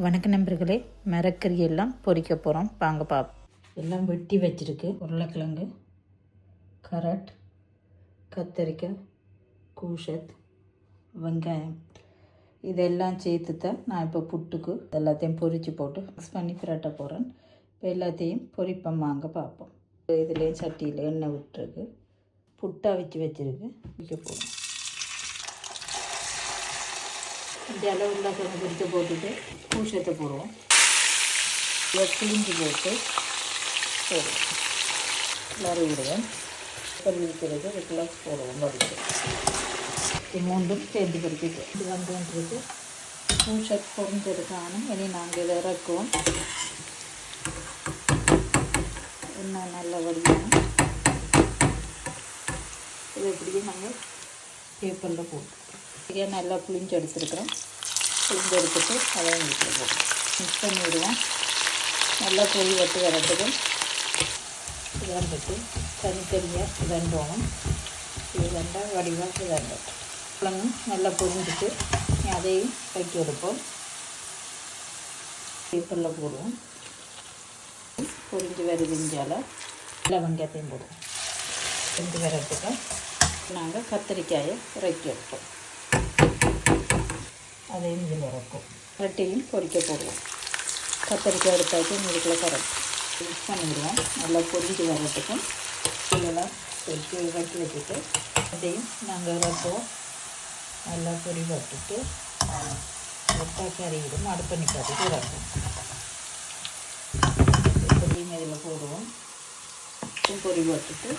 வணக்க நண்பர்களே, மரக்கறி எல்லாம் பொரிக்க போகிறோம். வாங்க பார்ப்போம். எல்லாம் வெட்டி வச்சுருக்கு. உருளைக்கிழங்கு, கரட், கத்தரிக்காய், கூஷத், வெங்காயம் இதெல்லாம் சேர்த்து தான் நான் இப்போ புட்டுக்கு எல்லாத்தையும் பொரித்து போட்டு மிக்ஸ் பண்ணி பிரட்ட போகிறேன். இப்போ எல்லாத்தையும் பொரிப்போம், வாங்க பார்ப்போம். இதுலேயும் சட்டியில் எண்ணெய் விட்டுருக்கு. புட்டாக வச்சுருக்கு. வைக்க போகிறோம். இந்த அளவு உருளைக்கிழங்கு பொரிக்க போட்டுட்டு கூஷத்தை போடுவோம். இதை கிழிஞ்சு போட்டு போடுவோம். கிளறி விடுவோம். இருக்கிறது இதுக்குள்ள போடுவோம். வடிச்சு இது மூன்றும் சேர்ந்து பொரிக்கிட்டு இது வந்துன்றது கூஷத் பொறிஞ்சதுக்கான இனி நாங்கள் இதை இறக்குவோம். இன்னும் நல்ல வடிவம் இது எப்படியும் நாங்கள் பேப்பரில் போட்டு இதை நல்லா புளிஞ்சு எடுத்துருக்குறோம். புளிஞ்சு எடுத்துட்டு அதை வீட்டில் போடுவோம். மிக்ஸ் பண்ணி விடுவோம். நல்லா பொறி வட்டு வரட்டுக்கும் இதன்ட்டு தனித்தனியாக இதண்டோணும். இது ரெண்டாக வடிவாக இதண்டோம். குழம்பும் நல்லா பொரிஞ்சிட்டு அதையும் வைக்க எடுப்போம். பேப்பரில் போடுவோம். பொரிஞ்சு வருதுஞ்சால் நல்லா வெங்காயத்தையும் போடுவோம். பொரிஞ்சு வரட்டுக்கு நாங்கள் கத்திரிக்காயை இறக்கி எடுப்போம். அதையும் இதில் இறக்கும். கரட்டையும் பொரிக்க போடுவோம். கத்திரிக்காய் எடுத்தாச்சு இதுக்குள்ள கரட் மிக்ஸ் பண்ணிவிடுவோம். நல்லா பொரிஞ்சு வரட்டுக்கும் இதெல்லாம் இறக்கி வச்சுட்டு அதையும் நாங்கள் இறக்குவோம். நல்லா பொரி வட்டுட்டு கறிவிடும். அடுப்பு நிப்பாட்டிட்டு இறக்கும். பொரியும் இதில் போடுவோம். பொரி வட்டுட்டு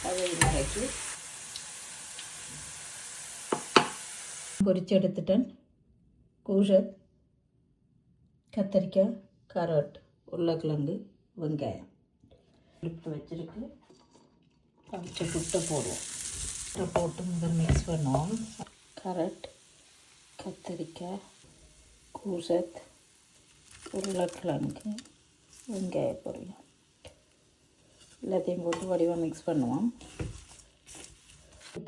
அதையும் இறக்கி பொரிச்சு எடுத்துட்டேன். கூஷத், கத்தரிக்காய், கரட், உருளைக்கிழங்கு, வெங்காயம் எடுத்து வச்சுருக்கு. பச்சை புட்டை போடுவோம். புட்டை போட்டு முதல் மிக்ஸ் பண்ணுவோம். கரட், கத்தரிக்காய், கூஷத், உருளைக்கிழங்கு, வெங்காய பொரியும் எல்லாத்தையும் போட்டு வடிவாக மிக்ஸ் பண்ணுவோம்.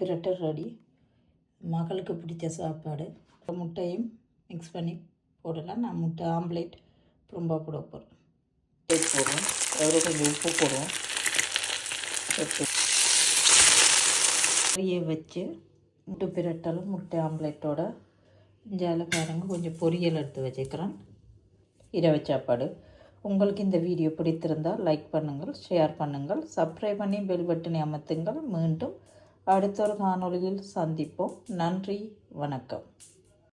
பிரட்டை ரெடி. மகளுக்கு பிடிச்ச சாப்பாடு. முட்டையும் மிக்ஸ் பண்ணி போடலாம். நான் முட்டை ஆம்லேட் ரொம்ப போட போகிறேன். போடுவோம். அதில் கொஞ்சம் உப்பு போடுவோம். கறியை வச்சு முட்டை பிரட்டலும் முட்டை ஆம்லேட்டோட இஞ்சால பாருங்க கொஞ்சம் பொரியல் எடுத்து வச்சுக்கிறேன். இரவு சாப்பாடு. உங்களுக்கு இந்த வீடியோ பிடித்திருந்தால் லைக் பண்ணுங்கள், ஷேர் பண்ணுங்கள், சப்ஸ்கிரைப் பண்ணி பெல் பட்டனை அமர்த்துங்கள். மீண்டும் அடுத்த ஒரு காணொளியில் சந்திப்போம். நன்றி, வணக்கம்.